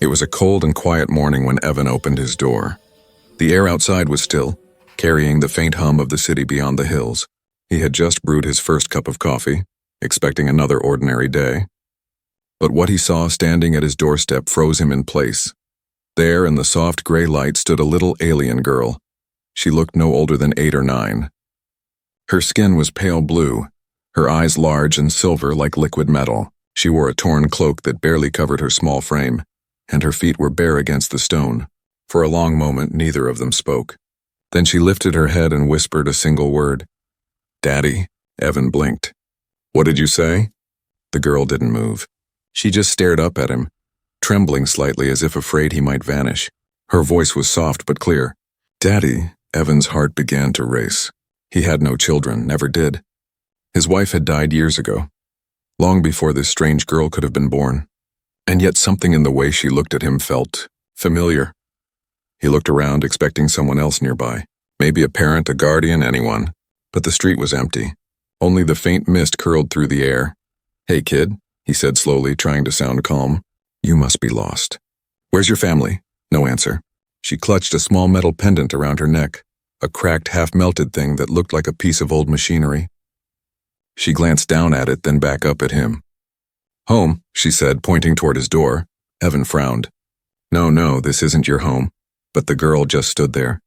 was a cold and quiet morning when Evan opened his door. The air outside was still, carrying the faint hum of the city beyond the hills. He had just brewed his first cup of coffee, expecting another ordinary day. But what he saw standing at his doorstep froze him in place. There, in the soft gray light, stood a little alien girl. She looked no older than 8 or 9. Her skin was pale blue, her eyes large and silver like liquid metal. She wore a torn cloak that barely covered her small frame, and her feet were bare against the stone. For a long moment, neither of them spoke. Then she lifted her head and whispered a single word. "Daddy." Evan blinked. "What did you say?" The girl didn't move. She just stared up at him, trembling slightly as if afraid he might vanish. Her voice was soft but clear. "Daddy." Evan's heart began to race. He had no children, never did. His wife had died years ago, long before this strange girl could have been born. And yet something in the way she looked at him felt familiar. He looked around, expecting someone else nearby. Maybe a parent, a guardian, anyone. But the street was empty. Only the faint mist curled through the air. "Hey, kid," he said slowly, trying to sound calm. "You must be lost. Where's your family?" No answer. She clutched a small metal pendant around her neck, a cracked, half-melted thing that looked like a piece of old machinery. She glanced down at it, then back up at him. "Home," she said, pointing toward his door. Evan frowned. No, this isn't your home." But the girl just stood there.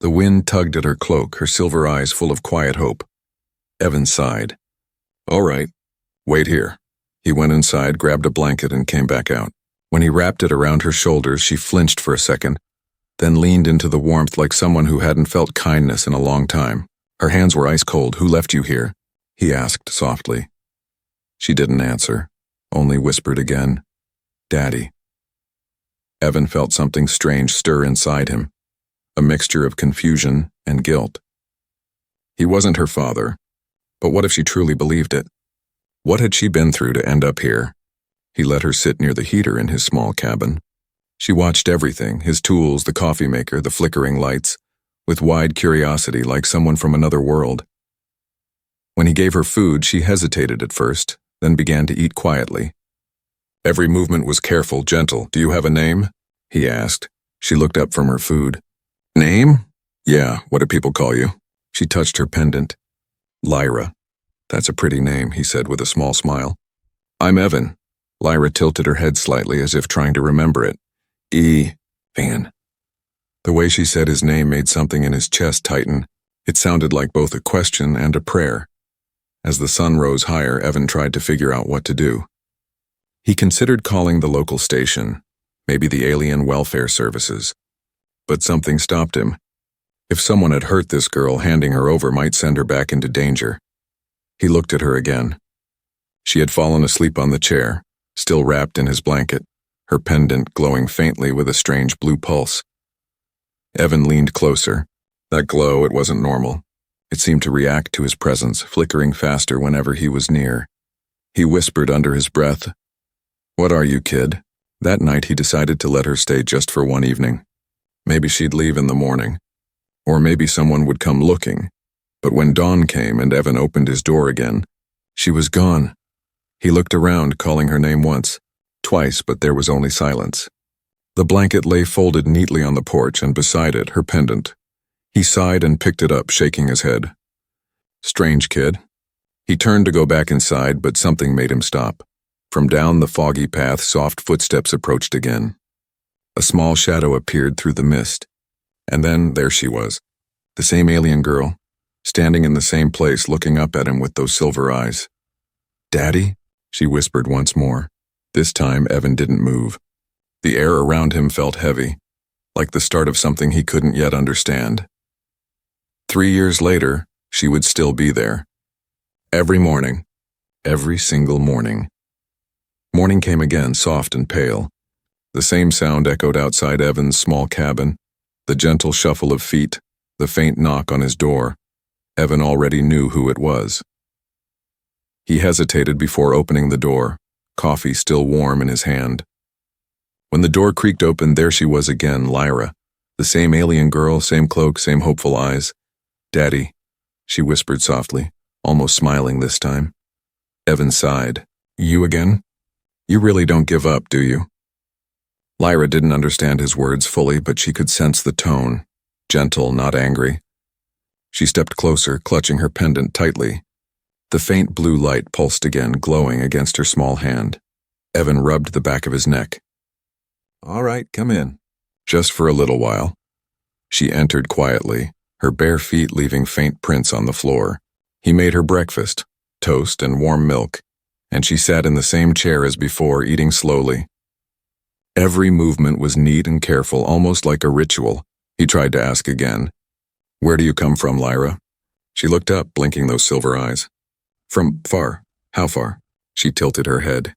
The wind tugged at her cloak, her silver eyes full of quiet hope. Evan sighed. "All right, wait here." He went inside, grabbed a blanket, and came back out. When he wrapped it around her shoulders, she flinched for a second, then leaned into the warmth like someone who hadn't felt kindness in a long time. Her hands were ice cold. "Who left you here?" he asked softly. She didn't answer, only whispered again, "Daddy." Evan felt something strange stir inside him, a mixture of confusion and guilt. He wasn't her father, but what if she truly believed it? What had she been through to end up here? He let her sit near the heater in his small cabin. She watched everything, his tools, the coffee maker, the flickering lights, with wide curiosity like someone from another world. When he gave her food, she hesitated at first, then began to eat quietly. Every movement was careful, gentle. "Do you have a name?" he asked. She looked up from her food. "Name? Yeah, what do people call you?" She touched her pendant. "Lyra." "That's a pretty name," he said with a small smile. "I'm Evan." Lyra tilted her head slightly as if trying to remember it. Van. The way she said his name made something in his chest tighten. It sounded like both a question and a prayer. As the sun rose higher, Evan tried to figure out what to do. He considered calling the local station, maybe the Alien Welfare Services. But something stopped him. If someone had hurt this girl, handing her over might send her back into danger. He looked at her again. She had fallen asleep on the chair, still wrapped in his blanket, her pendant glowing faintly with a strange blue pulse. Evan leaned closer. That glow, it wasn't normal. It seemed to react to his presence, flickering faster whenever he was near. He whispered under his breath, "What are you, kid?" That night he decided to let her stay just for one evening. Maybe she'd leave in the morning. Or maybe someone would come looking. But when dawn came and Evan opened his door again, she was gone. He looked around, calling her name once, twice, but there was only silence. The blanket lay folded neatly on the porch, and beside it, her pendant. He sighed and picked it up, shaking his head. "Strange kid." He turned to go back inside, but something made him stop. From down the foggy path, soft footsteps approached again. A small shadow appeared through the mist. And then there she was, the same alien girl, standing in the same place, looking up at him with those silver eyes. "Daddy?" she whispered once more. This time, Evan didn't move. The air around him felt heavy, like the start of something he couldn't yet understand. 3 years later, she would still be there. Every morning. Every single morning. Morning came again, soft and pale. The same sound echoed outside Evan's small cabin, the gentle shuffle of feet, the faint knock on his door. Evan already knew who it was. He hesitated before opening the door, coffee still warm in his hand. When the door creaked open, there she was again, Lyra. The same alien girl, same cloak, same hopeful eyes. "Daddy," she whispered softly, almost smiling this time. Evan sighed. "You again? You really don't give up, do you?" Lyra didn't understand his words fully, but she could sense the tone, gentle, not angry. She stepped closer, clutching her pendant tightly. The faint blue light pulsed again, glowing against her small hand. Evan rubbed the back of his neck. "All right, come in." Just for a little while. She entered quietly, her bare feet leaving faint prints on the floor. He made her breakfast, toast and warm milk, and she sat in the same chair as before, eating slowly. Every movement was neat and careful, almost like a ritual. He tried to ask again. "Where do you come from, Lyra?" She looked up, blinking those silver eyes. "From far. How far?" She tilted her head.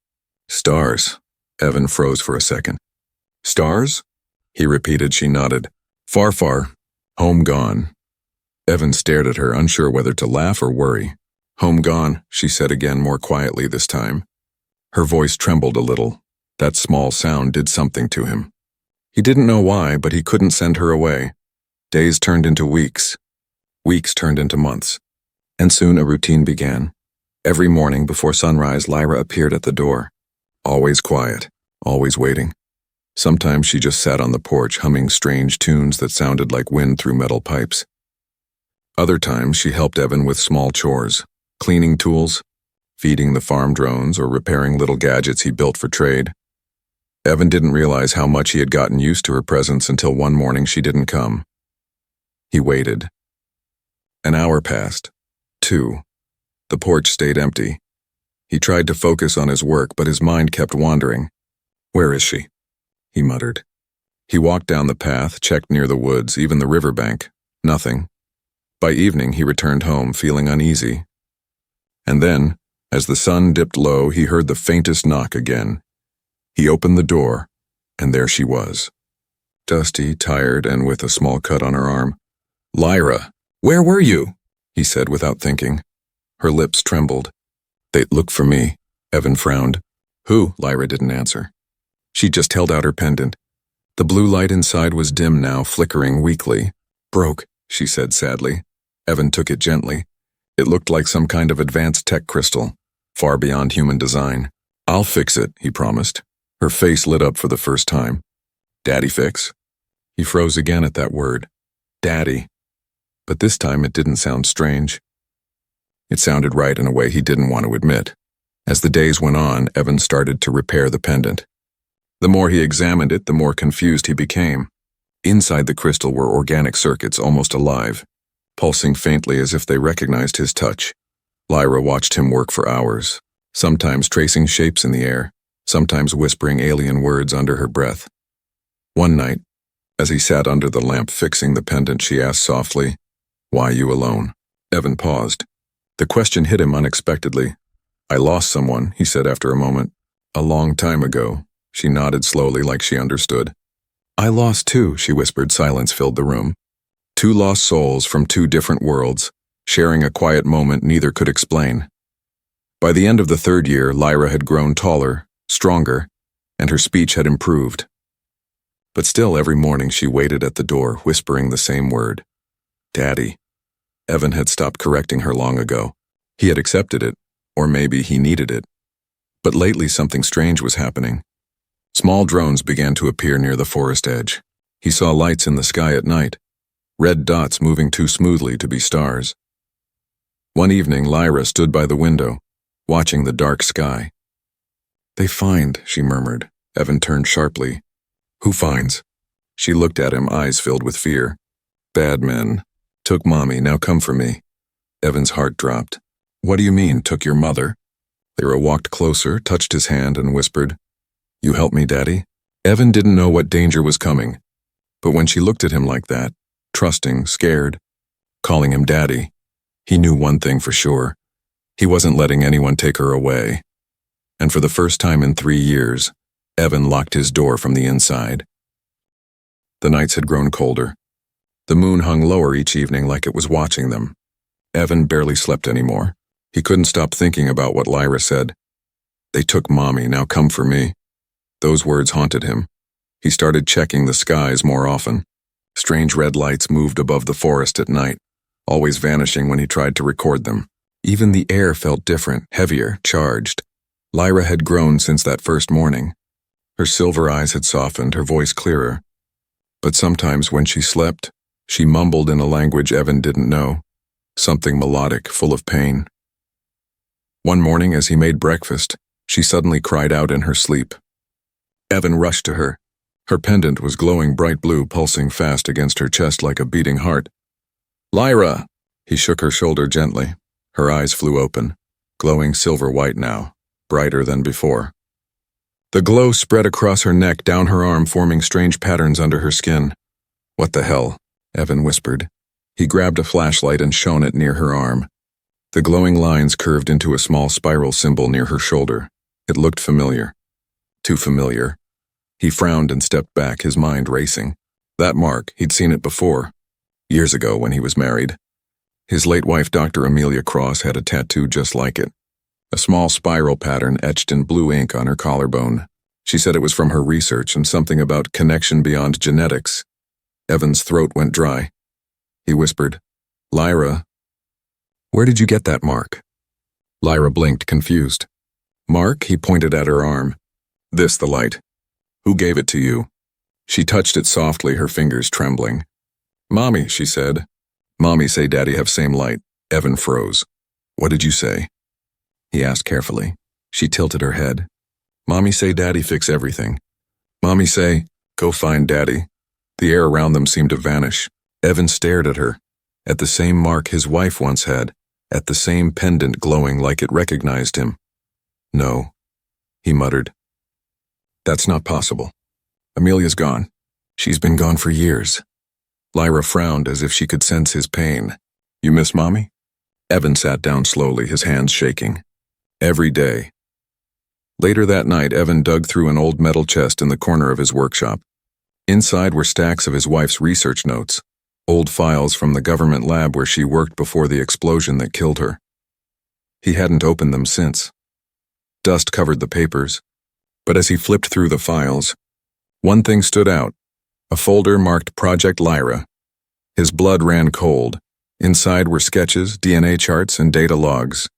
"Stars." Evan froze for a second. "Stars?" He repeated. She nodded. "Far, far. Home gone." Evan stared at her, unsure whether to laugh or worry. "Home gone," she said again, more quietly this time. Her voice trembled a little. That small sound did something to him. He didn't know why, but he couldn't send her away. Days turned into weeks. Weeks turned into months. And soon a routine began. Every morning before sunrise, Lyra appeared at the door. Always quiet, always waiting. Sometimes she just sat on the porch, humming strange tunes that sounded like wind through metal pipes. Other times she helped Evan with small chores, cleaning tools, feeding the farm drones, or repairing little gadgets he built for trade. Evan didn't realize how much he had gotten used to her presence until one morning she didn't come. He waited. An hour passed. 2. The porch stayed empty. He tried to focus on his work, but his mind kept wandering. "Where is she?" he muttered. He walked down the path, checked near the woods, even the riverbank. Nothing. By evening, he returned home, feeling uneasy. And then, as the sun dipped low, he heard the faintest knock again. He opened the door, and there she was. Dusty, tired, and with a small cut on her arm. "Lyra, where were you?" he said without thinking. Her lips trembled. "They look for me," Evan frowned. "Who?" Lyra didn't answer. She just held out her pendant. The blue light inside was dim now, flickering weakly. "Broke," she said sadly. Evan took it gently. It looked like some kind of advanced tech crystal, far beyond human design. "I'll fix it," he promised. Her face lit up for the first time. "Daddy fix?" He froze again at that word. Daddy. But this time it didn't sound strange. It sounded right in a way he didn't want to admit. As the days went on, Evan started to repair the pendant. The more he examined it, the more confused he became. Inside the crystal were organic circuits, almost alive, pulsing faintly as if they recognized his touch. Lyra watched him work for hours, sometimes tracing shapes in the air, sometimes whispering alien words under her breath. One night, as he sat under the lamp fixing the pendant, she asked softly, "Why you alone?" Evan paused. The question hit him unexpectedly. "I lost someone," he said after a moment. "A long time ago." She nodded slowly like she understood. "I lost too," she whispered. Silence filled the room. Two lost souls from two different worlds, sharing a quiet moment neither could explain. By the end of the 3rd year, Lyra had grown taller, stronger, and her speech had improved. But still every morning she waited at the door, whispering the same word. Daddy. Evan had stopped correcting her long ago. He had accepted it, or maybe he needed it. But lately something strange was happening. Small drones began to appear near the forest edge. He saw lights in the sky at night, red dots moving too smoothly to be stars. One evening, Lyra stood by the window, watching the dark sky. "They find," she murmured. Evan turned sharply. "Who finds?" She looked at him, eyes filled with fear. "Bad men. Took Mommy, now come for me." Evan's heart dropped. "What do you mean, took your mother?" Lyra walked closer, touched his hand, and whispered, "You help me, Daddy?" Evan didn't know what danger was coming, but when she looked at him like that, trusting, scared, calling him Daddy, he knew one thing for sure. He wasn't letting anyone take her away. And for the first time in 3 years, Evan locked his door from the inside. The nights had grown colder. The moon hung lower each evening like it was watching them. Evan barely slept anymore. He couldn't stop thinking about what Lyra said. "They took Mommy, now come for me." Those words haunted him. He started checking the skies more often. Strange red lights moved above the forest at night, always vanishing when he tried to record them. Even the air felt different, heavier, charged. Lyra had grown since that first morning. Her silver eyes had softened, her voice clearer. But sometimes when she slept, she mumbled in a language Evan didn't know, something melodic, full of pain. One morning as he made breakfast, she suddenly cried out in her sleep. Evan rushed to her. Her pendant was glowing bright blue, pulsing fast against her chest like a beating heart. "Lyra!" He shook her shoulder gently. Her eyes flew open, glowing silver white now, brighter than before. The glow spread across her neck, down her arm, forming strange patterns under her skin. "What the hell?" Evan whispered. He grabbed a flashlight and shone it near her arm. The glowing lines curved into a small spiral symbol near her shoulder. It looked familiar. Too familiar. He frowned and stepped back, his mind racing. That mark, he'd seen it before. Years ago when he was married. His late wife, Dr. Amelia Cross, had a tattoo just like it. A small spiral pattern etched in blue ink on her collarbone. She said it was from her research and something about connection beyond genetics. Evan's throat went dry. He whispered, "Lyra, where did you get that mark?" Lyra blinked, confused. "Mark?" He pointed at her arm. "This, the light. Who gave it to you?" She touched it softly, her fingers trembling. "Mommy," she said. "Mommy say Daddy have same light." Evan froze. "What did you say?" He asked carefully. She tilted her head. "Mommy say Daddy fix everything. Mommy say, go find Daddy." The air around them seemed to vanish. Evan stared at her, at the same mark his wife once had, at the same pendant glowing like it recognized him. "No," he muttered. "That's not possible. Amelia's gone. She's been gone for years." Lyra frowned as if she could sense his pain. "You miss Mommy?" Evan sat down slowly, his hands shaking. "Every day." Later that night, Evan dug through an old metal chest in the corner of his workshop. Inside were stacks of his wife's research notes, old files from the government lab where she worked before the explosion that killed her. He hadn't opened them since. Dust covered the papers, but as he flipped through the files, one thing stood out, a folder marked Project Lyra. His blood ran cold. Inside were sketches, DNA charts, and data logs.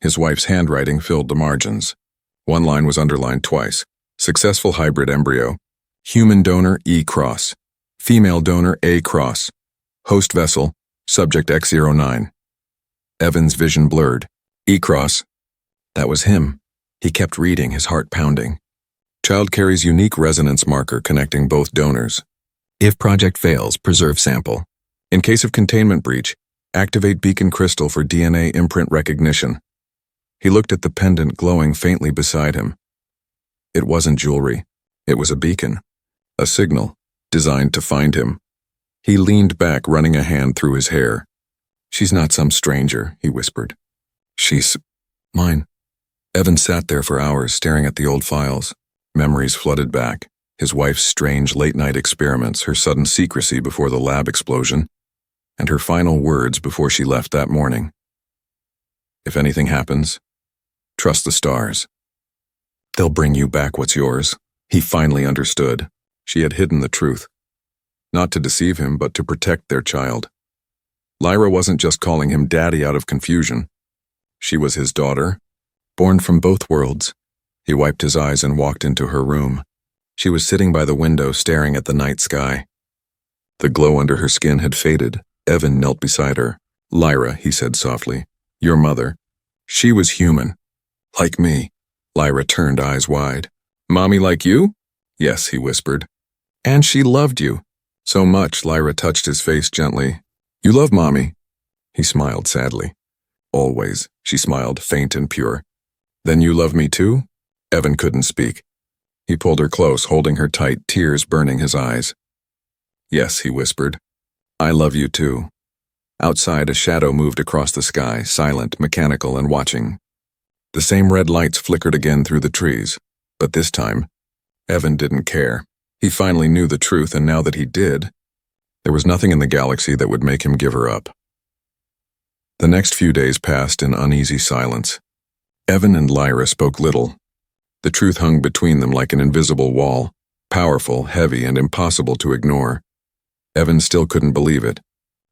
His wife's handwriting filled the margins. One line was underlined twice. Successful hybrid embryo. Human donor E cross. Female donor A cross. Host vessel, subject X09. Evan's vision blurred. E cross. That was him. He kept reading, his heart pounding. Child carries unique resonance marker connecting both donors. If project fails, preserve sample. In case of containment breach, activate beacon crystal for DNA imprint recognition. He looked at the pendant glowing faintly beside him. It wasn't jewelry. It was a beacon. A signal, designed to find him. He leaned back, running a hand through his hair. "She's not some stranger," he whispered. "She's mine." Evan sat there for hours, staring at the old files. Memories flooded back. His wife's strange late-night experiments, her sudden secrecy before the lab explosion, and her final words before she left that morning. "If anything happens, trust the stars. They'll bring you back what's yours." He finally understood. She had hidden the truth. Not to deceive him, but to protect their child. Lyra wasn't just calling him Daddy out of confusion. She was his daughter, born from both worlds. He wiped his eyes and walked into her room. She was sitting by the window, staring at the night sky. The glow under her skin had faded. Evan knelt beside her. "Lyra," he said softly, "your mother. She was human. Like me." Lyra turned, eyes wide. "Mommy like you?" "Yes," he whispered. "And she loved you." "So much," Lyra touched his face gently. "You love Mommy?" He smiled sadly. "Always," she smiled, faint and pure. "Then you love me too?" Evan couldn't speak. He pulled her close, holding her tight, tears burning his eyes. "Yes," he whispered. "I love you too." Outside, a shadow moved across the sky, silent, mechanical, and watching. The same red lights flickered again through the trees, but this time, Evan didn't care. He finally knew the truth, and now that he did, there was nothing in the galaxy that would make him give her up. The next few days passed in uneasy silence. Evan and Lyra spoke little. The truth hung between them like an invisible wall, powerful, heavy, and impossible to ignore. Evan still couldn't believe it.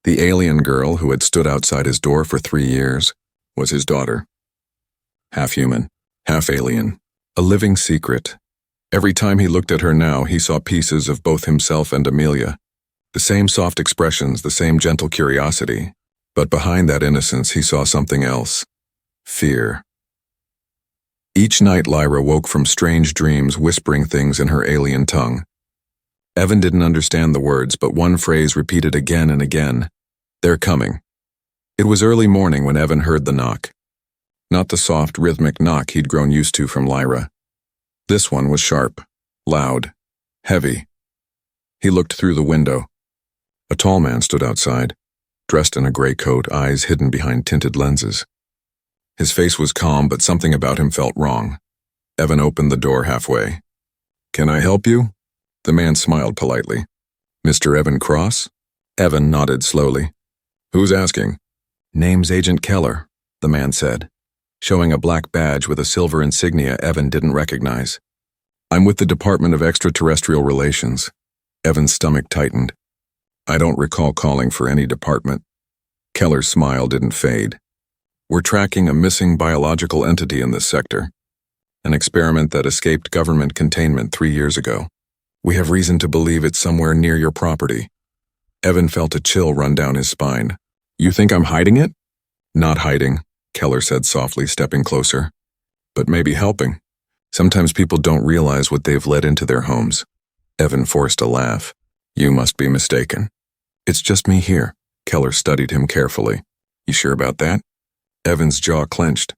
The alien girl who had stood outside his door for 3 years was his daughter. Half human, half alien, a living secret. Every time he looked at her now, he saw pieces of both himself and Amelia. The same soft expressions, the same gentle curiosity. But behind that innocence, he saw something else. Fear. Each night, Lyra woke from strange dreams, whispering things in her alien tongue. Evan didn't understand the words, but one phrase repeated again and again. They're coming. It was early morning when Evan heard the knock. Not the soft, rhythmic knock he'd grown used to from Lyra. This one was sharp, loud, heavy. He looked through the window. A tall man stood outside, dressed in a gray coat, eyes hidden behind tinted lenses. His face was calm, but something about him felt wrong. Evan opened the door halfway. "Can I help you?" The man smiled politely. "Mr. Evan Cross?" Evan nodded slowly. "Who's asking?" "Name's Agent Keller," the man said, showing a black badge with a silver insignia Evan didn't recognize. "I'm with the Department of Extraterrestrial Relations." Evan's stomach tightened. "I don't recall calling for any department." Keller's smile didn't fade. "We're tracking a missing biological entity in this sector. An experiment that escaped government containment 3 years ago. We have reason to believe it's somewhere near your property." Evan felt a chill run down his spine. "You think I'm hiding it?" "Not hiding," Keller said softly, stepping closer. "But maybe helping. Sometimes people don't realize what they've let into their homes." Evan forced a laugh. "You must be mistaken." "It's just me here." Keller studied him carefully. "You sure about that?" Evan's jaw clenched.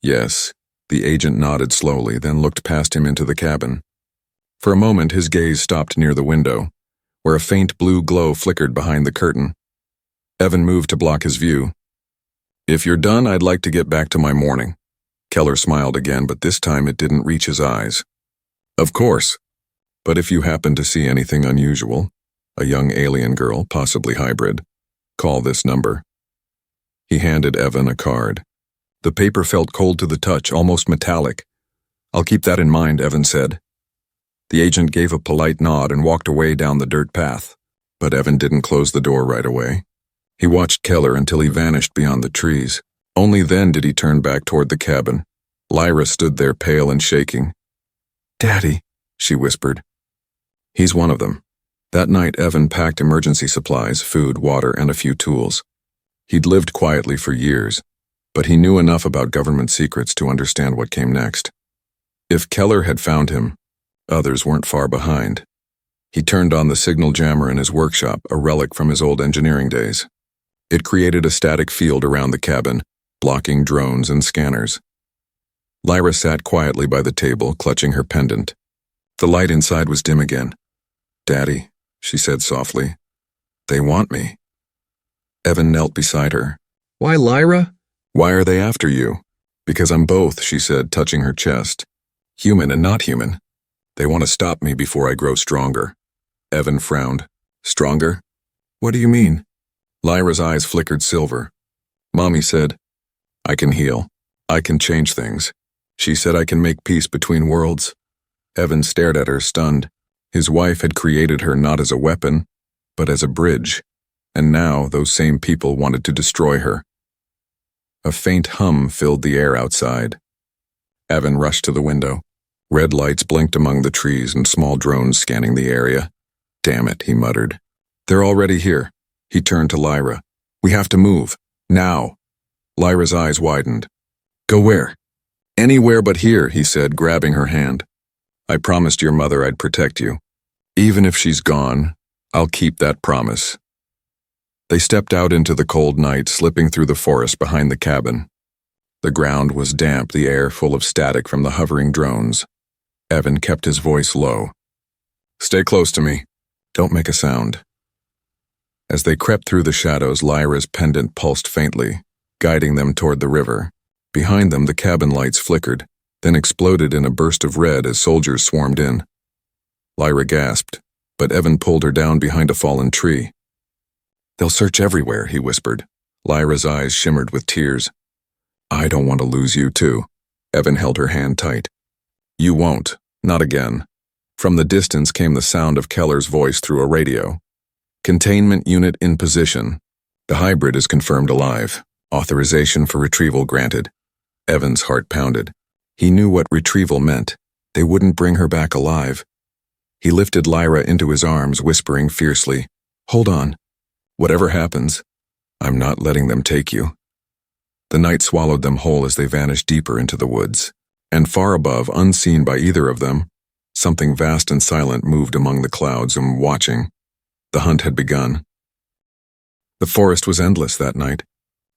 "Yes." The agent nodded slowly, then looked past him into the cabin. For a moment, his gaze stopped near the window, where a faint blue glow flickered behind the curtain. Evan moved to block his view. "If you're done, I'd like to get back to my morning." Keller smiled again, but this time it didn't reach his eyes. "Of course. But if you happen to see anything unusual, a young alien girl, possibly hybrid, call this number." He handed Evan a card. The paper felt cold to the touch, almost metallic. "I'll keep that in mind," Evan said. The agent gave a polite nod and walked away down the dirt path. But Evan didn't close the door right away. He watched Keller until he vanished beyond the trees. Only then did he turn back toward the cabin. Lyra stood there pale and shaking. "Daddy," she whispered. "He's one of them." That night, Evan packed emergency supplies, food, water, and a few tools. He'd lived quietly for years, but he knew enough about government secrets to understand what came next. If Keller had found him, others weren't far behind. He turned on the signal jammer in his workshop, a relic from his old engineering days. It created a static field around the cabin, blocking drones and scanners. Lyra sat quietly by the table, clutching her pendant. The light inside was dim again. "Daddy," she said softly, "they want me." Evan knelt beside her. "Why, Lyra?" "Why are they after you?" "Because I'm both," she said, touching her chest. "Human and not human. They want to stop me before I grow stronger." Evan frowned. "Stronger? What do you mean?" Lyra's eyes flickered silver. "Mommy said, I can heal. I can change things. She said I can make peace between worlds." Evan stared at her, stunned. His wife had created her not as a weapon, but as a bridge, and now those same people wanted to destroy her. A faint hum filled the air outside. Evan rushed to the window. Red lights blinked among the trees and small drones scanning the area. "Damn it," he muttered. "They're already here." He turned to Lyra. "We have to move. Now." Lyra's eyes widened. "Go where?" "Anywhere but here," he said, grabbing her hand. "I promised your mother I'd protect you. Even if she's gone, I'll keep that promise." They stepped out into the cold night, slipping through the forest behind the cabin. The ground was damp, the air full of static from the hovering drones. Evan kept his voice low. "Stay close to me. Don't make a sound." As they crept through the shadows, Lyra's pendant pulsed faintly, guiding them toward the river. Behind them, the cabin lights flickered, then exploded in a burst of red as soldiers swarmed in. Lyra gasped, but Evan pulled her down behind a fallen tree. "They'll search everywhere," he whispered. Lyra's eyes shimmered with tears. "I don't want to lose you, too." Evan held her hand tight. "You won't. Not again." From the distance came the sound of Keller's voice through a radio. "Containment unit in position. The hybrid is confirmed alive. Authorization for retrieval granted." Evan's heart pounded. He knew what retrieval meant. They wouldn't bring her back alive. He lifted Lyra into his arms, whispering fiercely, "Hold on. Whatever happens, I'm not letting them take you." The night swallowed them whole as they vanished deeper into the woods. And far above, unseen by either of them, something vast and silent moved among the clouds and watching. The hunt had begun. The forest was endless that night.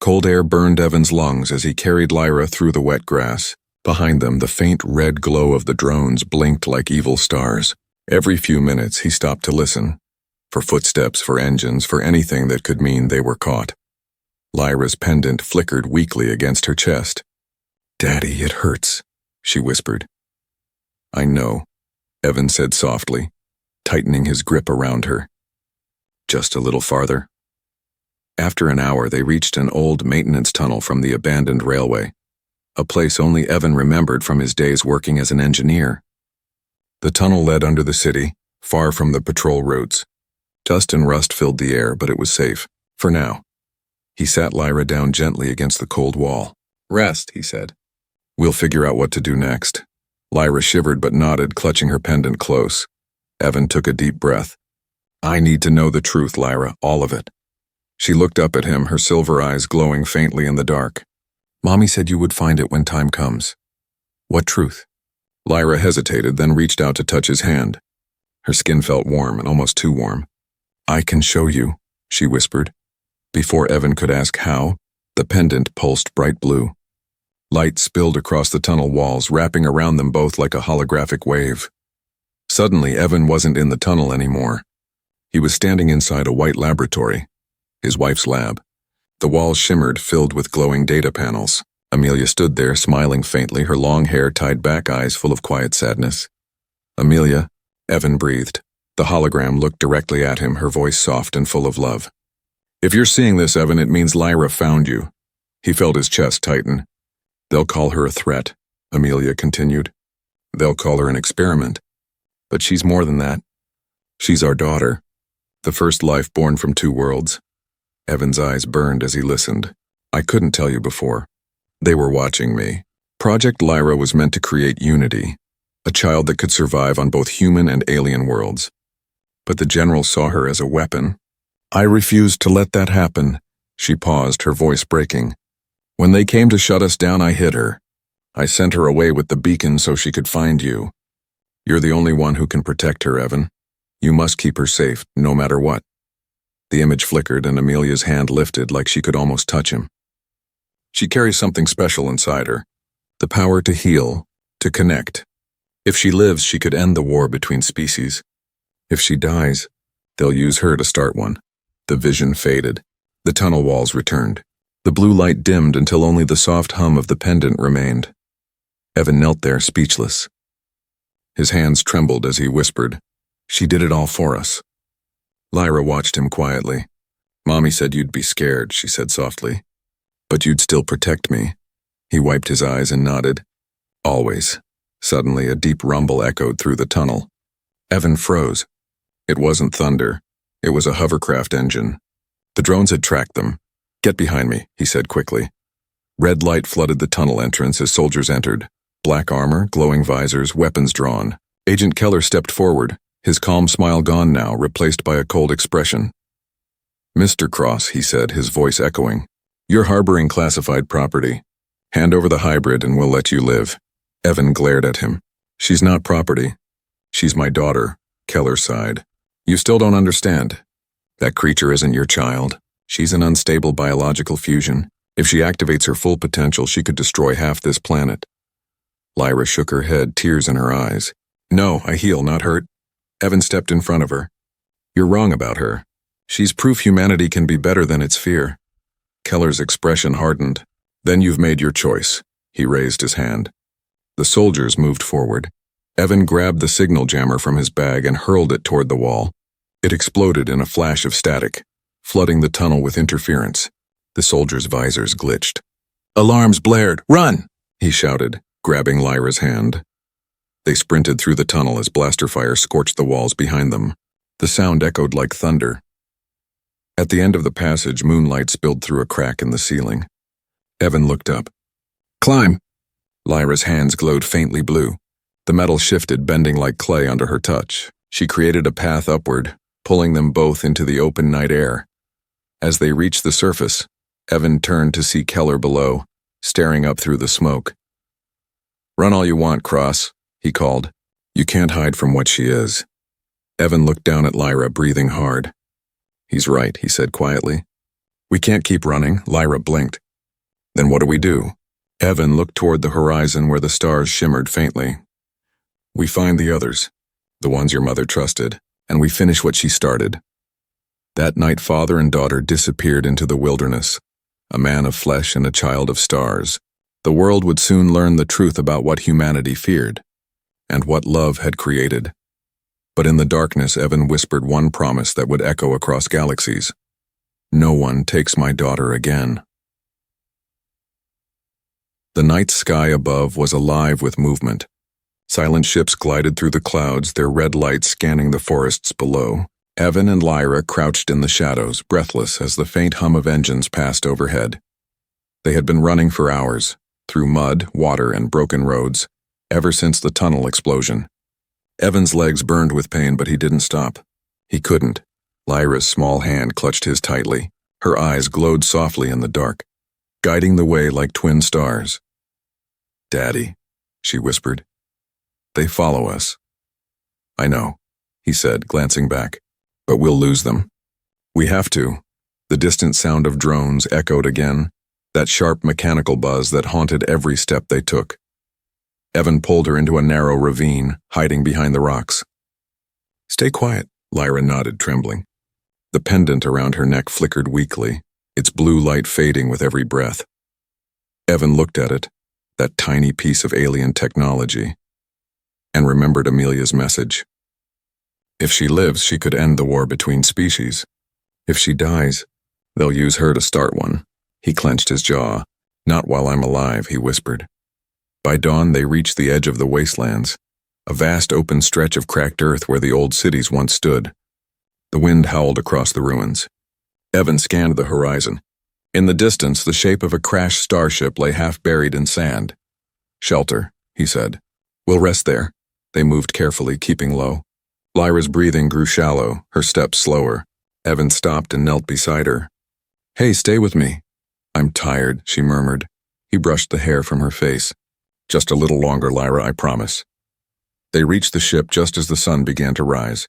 Cold air burned Evan's lungs as he carried Lyra through the wet grass. Behind them, the faint red glow of the drones blinked like evil stars. Every few minutes, he stopped to listen. For footsteps, for engines, for anything that could mean they were caught. Lyra's pendant flickered weakly against her chest. "Daddy, it hurts," she whispered. "I know," Evan said softly, tightening his grip around her. "Just a little farther." After an hour, they reached an old maintenance tunnel from the abandoned railway, a place only Evan remembered from his days working as an engineer. The tunnel led under the city, far from the patrol routes. Dust and rust filled the air, but it was safe, for now. He sat Lyra down gently against the cold wall. "Rest," he said. "We'll figure out what to do next." Lyra shivered but nodded, clutching her pendant close. Evan took a deep breath. "I need to know the truth, Lyra, all of it." She looked up at him, her silver eyes glowing faintly in the dark. "Mommy said you would find it when time comes." "What truth?" Lyra hesitated, then reached out to touch his hand. Her skin felt warm and almost too warm. "I can show you," she whispered. Before Evan could ask how, the pendant pulsed bright blue. Light spilled across the tunnel walls, wrapping around them both like a holographic wave. Suddenly, Evan wasn't in the tunnel anymore. He was standing inside a white laboratory, his wife's lab. The walls shimmered, filled with glowing data panels. Amelia stood there, smiling faintly, her long hair tied back, eyes full of quiet sadness. "Amelia," Evan breathed. The hologram looked directly at him, her voice soft and full of love. "If you're seeing this, Evan, it means Lyra found you." He felt his chest tighten. "They'll call her a threat," Amelia continued. "They'll call her an experiment. But she's more than that. She's our daughter, the first life born from two worlds." Evan's eyes burned as he listened. "I couldn't tell you before. They were watching me. Project Lyra was meant to create unity, a child that could survive on both human and alien worlds. But the general saw her as a weapon. I refused to let that happen." She paused, her voice breaking. "When they came to shut us down, I hid her. I sent her away with the beacon so she could find you. You're the only one who can protect her, Evan. You must keep her safe, no matter what." The image flickered and Amelia's hand lifted like she could almost touch him. "She carries something special inside her. The power to heal, to connect. If she lives, she could end the war between species. If she dies, they'll use her to start one." The vision faded. The tunnel walls returned. The blue light dimmed until only the soft hum of the pendant remained. Evan knelt there, speechless. His hands trembled as he whispered, "She did it all for us." Lyra watched him quietly. "Mommy said you'd be scared," she said softly. "But you'd still protect me." He wiped his eyes and nodded. "Always." Suddenly, a deep rumble echoed through the tunnel. Evan froze. It wasn't thunder. It was a hovercraft engine. The drones had tracked them. "Get behind me," he said quickly. Red light flooded the tunnel entrance as soldiers entered. Black armor, glowing visors, weapons drawn. Agent Keller stepped forward, his calm smile gone now, replaced by a cold expression. "Mr. Cross," he said, his voice echoing, "you're harboring classified property. Hand over the hybrid and we'll let you live." Evan glared at him. "She's not property. She's my daughter," Keller sighed. "You still don't understand. That creature isn't your child. She's an unstable biological fusion. If she activates her full potential, she could destroy half this planet." Lyra shook her head, tears in her eyes. "No, I heal, not hurt." Evan stepped in front of her. "You're wrong about her. She's proof humanity can be better than its fear." Keller's expression hardened. "Then you've made your choice." He raised his hand. The soldiers moved forward. Evan grabbed the signal jammer from his bag and hurled it toward the wall. It exploded in a flash of static, flooding the tunnel with interference. The soldiers' visors glitched. "Alarms blared! Run!" he shouted, grabbing Lyra's hand. They sprinted through the tunnel as blaster fire scorched the walls behind them. The sound echoed like thunder. At the end of the passage, moonlight spilled through a crack in the ceiling. Evan looked up. "Climb!" Lyra's hands glowed faintly blue. The metal shifted, bending like clay under her touch. She created a path upward, pulling them both into the open night air. As they reached the surface, Evan turned to see Keller below, staring up through the smoke. "Run all you want, Cross," he called. "You can't hide from what she is." Evan looked down at Lyra, breathing hard. "He's right," he said quietly. "We can't keep running." Lyra blinked. "Then what do we do?" Evan looked toward the horizon where the stars shimmered faintly. "We find the others, the ones your mother trusted, and we finish what she started." That night, father and daughter disappeared into the wilderness, a man of flesh and a child of stars. The world would soon learn the truth about what humanity feared, and what love had created. But in the darkness, Evan whispered one promise that would echo across galaxies. "No one takes my daughter again." The night sky above was alive with movement. Silent ships glided through the clouds, their red lights scanning the forests below. Evan and Lyra crouched in the shadows, breathless as the faint hum of engines passed overhead. They had been running for hours, through mud, water, and broken roads, ever since the tunnel explosion. Evan's legs burned with pain, but he didn't stop. He couldn't. Lyra's small hand clutched his tightly. Her eyes glowed softly in the dark, guiding the way like twin stars. "Daddy," she whispered. "They follow us." "I know," he said, glancing back. "But we'll lose them. We have to." The distant sound of drones echoed again, that sharp mechanical buzz that haunted every step they took. Evan pulled her into a narrow ravine, hiding behind the rocks. "Stay quiet," Lyra nodded, trembling. The pendant around her neck flickered weakly, its blue light fading with every breath. Evan looked at it, that tiny piece of alien technology, and remembered Amelia's message. If she lives, she could end the war between species. If she dies, they'll use her to start one. He clenched his jaw. "Not while I'm alive," he whispered. By dawn, they reached the edge of the wastelands, a vast open stretch of cracked earth where the old cities once stood. The wind howled across the ruins. Evan scanned the horizon. In the distance, the shape of a crashed starship lay half buried in sand. "Shelter," he said. "We'll rest there." They moved carefully, keeping low. Lyra's breathing grew shallow, her steps slower. Evan stopped and knelt beside her. "Hey, stay with me." "I'm tired," she murmured. He brushed the hair from her face. "Just a little longer, Lyra, I promise." They reached the ship just as the sun began to rise,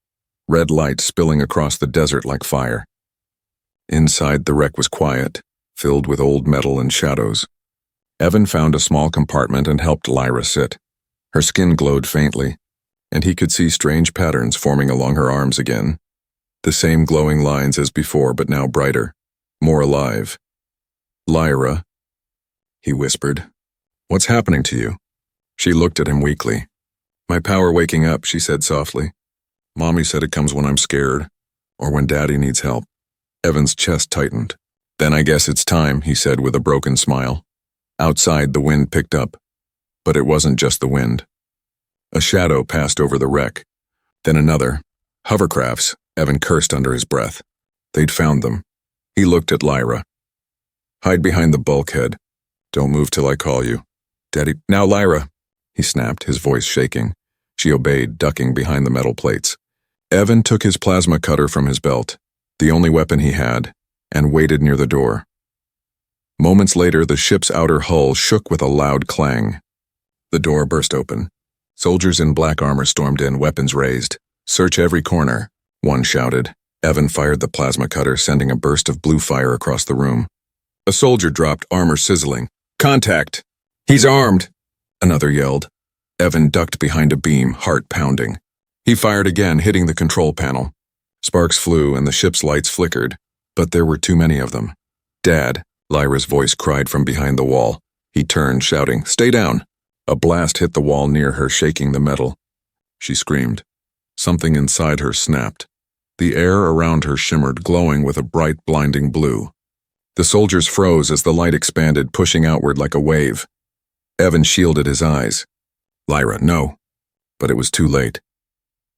red light spilling across the desert like fire. Inside, the wreck was quiet, filled with old metal and shadows. Evan found a small compartment and helped Lyra sit. Her skin glowed faintly, and he could see strange patterns forming along her arms again. The same glowing lines as before, but now brighter, more alive. "Lyra," he whispered. "What's happening to you?" She looked at him weakly. "My power waking up," she said softly. "Mommy said it comes when I'm scared, or when Daddy needs help." Evan's chest tightened. "Then I guess it's time," he said with a broken smile. Outside, the wind picked up, but it wasn't just the wind. A shadow passed over the wreck, then another. Hovercrafts, Evan cursed under his breath. They'd found them. He looked at Lyra. "Hide behind the bulkhead. Don't move till I call you. Daddy, now Lyra," he snapped, his voice shaking. She obeyed, ducking behind the metal plates. Evan took his plasma cutter from his belt, the only weapon he had, and waited near the door. Moments later, the ship's outer hull shook with a loud clang. The door burst open. Soldiers in black armor stormed in, weapons raised. "Search every corner," one shouted. Evan fired the plasma cutter, sending a burst of blue fire across the room. A soldier dropped, armor sizzling. "Contact! He's armed!" Another yelled. Evan ducked behind a beam, heart pounding. He fired again, hitting the control panel. Sparks flew and the ship's lights flickered, but there were too many of them. "Dad," Lyra's voice cried from behind the wall. He turned, shouting, "Stay down!" A blast hit the wall near her, shaking the metal. She screamed. Something inside her snapped. The air around her shimmered, glowing with a bright, blinding blue. The soldiers froze as the light expanded, pushing outward like a wave. Evan shielded his eyes. "Lyra, no." But it was too late.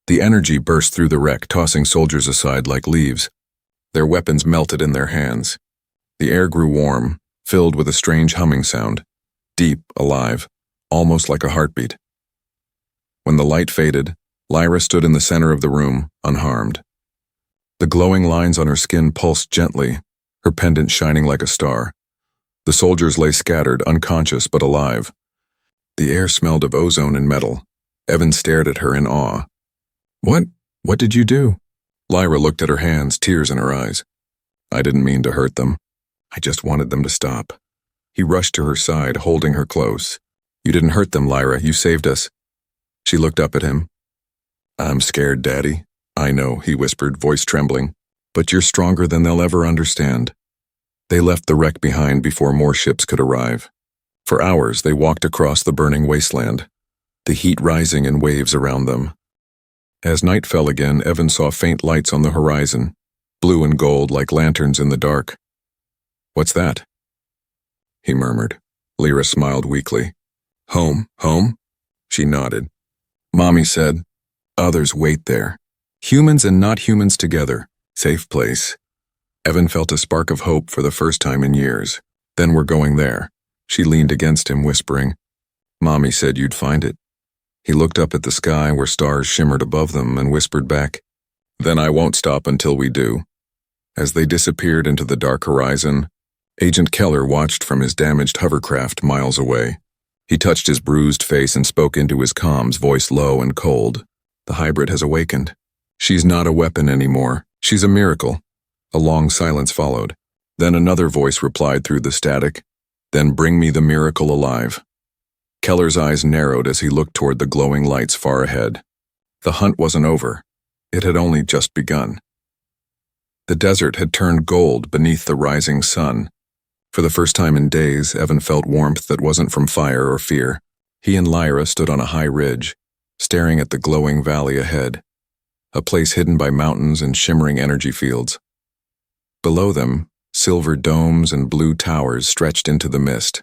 The energy burst through the wreck, tossing soldiers aside like leaves. Their weapons melted in their hands. The air grew warm, filled with a strange humming sound, deep, alive, almost like a heartbeat. When the light faded, Lyra stood in the center of the room, unharmed. The glowing lines on her skin pulsed gently, her pendant shining like a star. The soldiers lay scattered, unconscious but alive. The air smelled of ozone and metal. Evan stared at her in awe. What did you do?" Lyra looked at her hands, tears in her eyes. "I didn't mean to hurt them. I just wanted them to stop." He rushed to her side, holding her close. "You didn't hurt them, Lyra. You saved us." She looked up at him. "I'm scared, Daddy." "I know," he whispered, voice trembling. "But you're stronger than they'll ever understand." They left the wreck behind before more ships could arrive. For hours, they walked across the burning wasteland, the heat rising in waves around them. As night fell again, Evan saw faint lights on the horizon, blue and gold like lanterns in the dark. "What's that?" he murmured. Lyra smiled weakly. Home. She nodded. "Mommy said, others wait there. Humans and not humans together. Safe place." Evan felt a spark of hope for the first time in years. "Then we're going there." She leaned against him, whispering, "Mommy said you'd find it." He looked up at the sky where stars shimmered above them and whispered back, "Then I won't stop until we do." As they disappeared into the dark horizon, Agent Keller watched from his damaged hovercraft miles away. He touched his bruised face and spoke into his comms, voice low and cold. "The hybrid has awakened. She's not a weapon anymore. She's a miracle." A long silence followed. Then another voice replied through the static, "Then bring me the miracle alive." Keller's eyes narrowed as he looked toward the glowing lights far ahead. The hunt wasn't over. It had only just begun. The desert had turned gold beneath the rising sun. For the first time in days, Evan felt warmth that wasn't from fire or fear. He and Lyra stood on a high ridge, staring at the glowing valley ahead, a place hidden by mountains and shimmering energy fields. Below them, silver domes and blue towers stretched into the mist.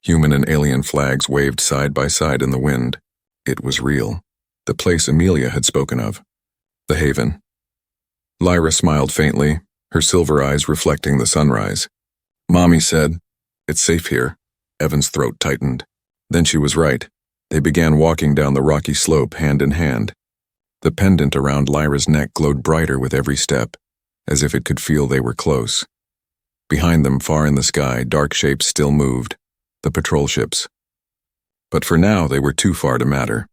Human and alien flags waved side by side in the wind. It was real. The place Amelia had spoken of. The haven. Lyra smiled faintly, her silver eyes reflecting the sunrise. "Mommy said, it's safe here." Evan's throat tightened. Then she was right. They began walking down the rocky slope hand in hand. The pendant around Lyra's neck glowed brighter with every step, as if it could feel they were close. Behind them, far in the sky, dark shapes still moved. The patrol ships. But for now, they were too far to matter.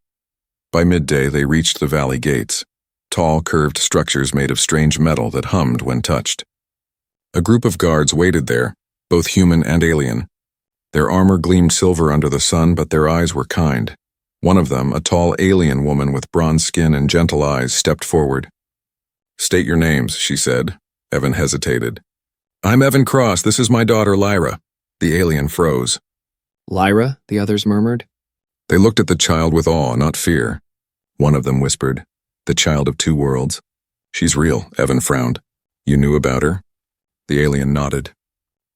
By midday, they reached the valley gates, tall, curved structures made of strange metal that hummed when touched. A group of guards waited there, both human and alien. Their armor gleamed silver under the sun, but their eyes were kind. One of them, a tall alien woman with bronze skin and gentle eyes, stepped forward. "State your names," she said. Evan hesitated. "I'm Evan Cross. This is my daughter, Lyra." The alien froze. "Lyra?" the others murmured. They looked at the child with awe, not fear. One of them whispered, "The child of two worlds." "She's real," Evan frowned. "You knew about her?" The alien nodded.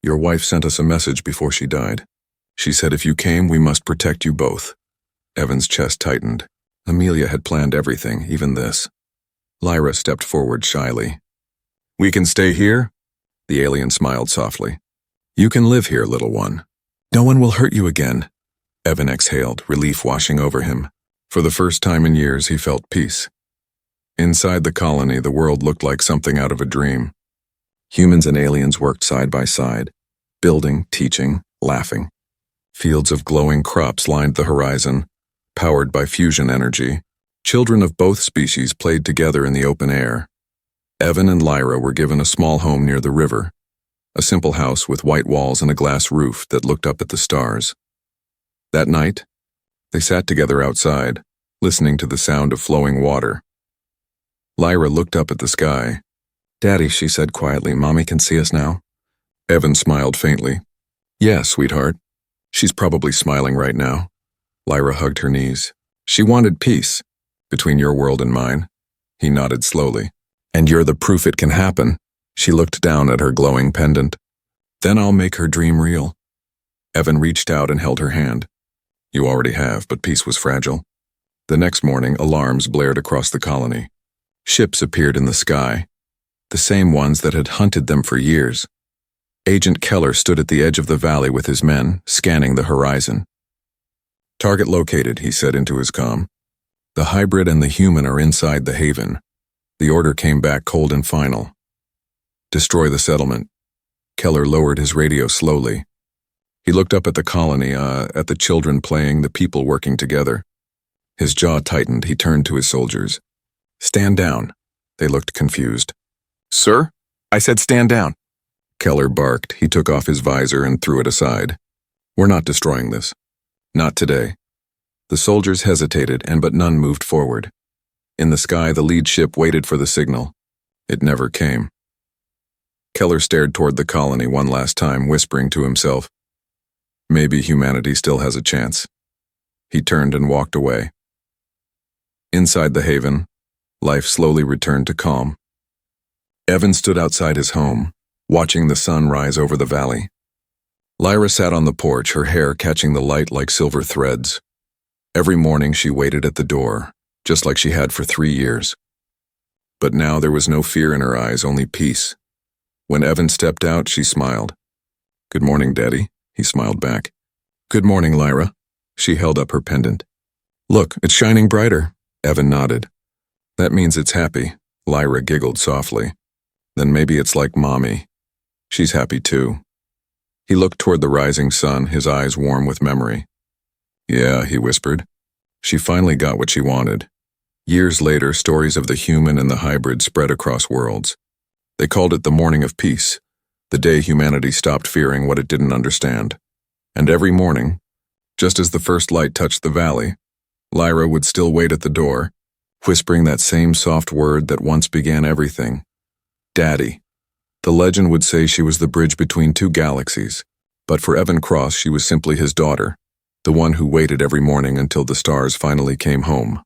"Your wife sent us a message before she died. She said if you came, we must protect you both." Evan's chest tightened. Amelia had planned everything, even this. Lyra stepped forward shyly. "We can stay here?" The alien smiled softly. "You can live here, little one. No one will hurt you again." Evan exhaled, relief washing over him. For the first time in years, he felt peace. Inside the colony, the world looked like something out of a dream. Humans and aliens worked side by side, building, teaching, laughing. Fields of glowing crops lined the horizon, powered by fusion energy. Children of both species played together in the open air. Evan and Lyra were given a small home near the river, a simple house with white walls and a glass roof that looked up at the stars. That night, they sat together outside, listening to the sound of flowing water. Lyra looked up at the sky. "Daddy," she said quietly, "Mommy can see us now?" Evan smiled faintly. "Yeah, sweetheart. She's probably smiling right now." Lyra hugged her knees. "She wanted peace, between your world and mine." He nodded slowly. "And you're the proof it can happen." She looked down at her glowing pendant. "Then I'll make her dream real." Evan reached out and held her hand. "You already have, but peace was fragile." The next morning, alarms blared across the colony. Ships appeared in the sky, the same ones that had hunted them for years. Agent Keller stood at the edge of the valley with his men, scanning the horizon. "Target located," he said into his comm. The hybrid and the human are inside the haven. The order came back cold and final. Destroy the settlement. Keller lowered his radio slowly. He looked up at the colony, at the children playing, the people working together. His jaw tightened. He turned to his soldiers. Stand down. They looked confused. Sir? I said stand down. Keller barked. He took off his visor and threw it aside. We're not destroying this. Not today. The soldiers hesitated, but none moved forward. In the sky, the lead ship waited for the signal. It never came. Keller stared toward the colony one last time, whispering to himself, maybe humanity still has a chance. He turned and walked away. Inside the haven, life slowly returned to calm. Evan stood outside his home, watching the sun rise over the valley. Lyra sat on the porch, her hair catching the light like silver threads. Every morning she waited at the door, just like she had for 3 years. But now there was no fear in her eyes, only peace. When Evan stepped out, she smiled. Good morning, Daddy, he smiled back. Good morning, Lyra. She held up her pendant. Look, it's shining brighter. Evan nodded. That means it's happy. Lyra giggled softly. Then maybe it's like Mommy. She's happy too. He looked toward the rising sun, his eyes warm with memory. Yeah, he whispered. She finally got what she wanted. Years later, stories of the human and the hybrid spread across worlds. They called it the morning of peace, the day humanity stopped fearing what it didn't understand. And every morning, just as the first light touched the valley, Lyra would still wait at the door, whispering that same soft word that once began everything. Daddy. The legend would say she was the bridge between 2 galaxies, but for Evan Cross she was simply his daughter, the one who waited every morning until the stars finally came home.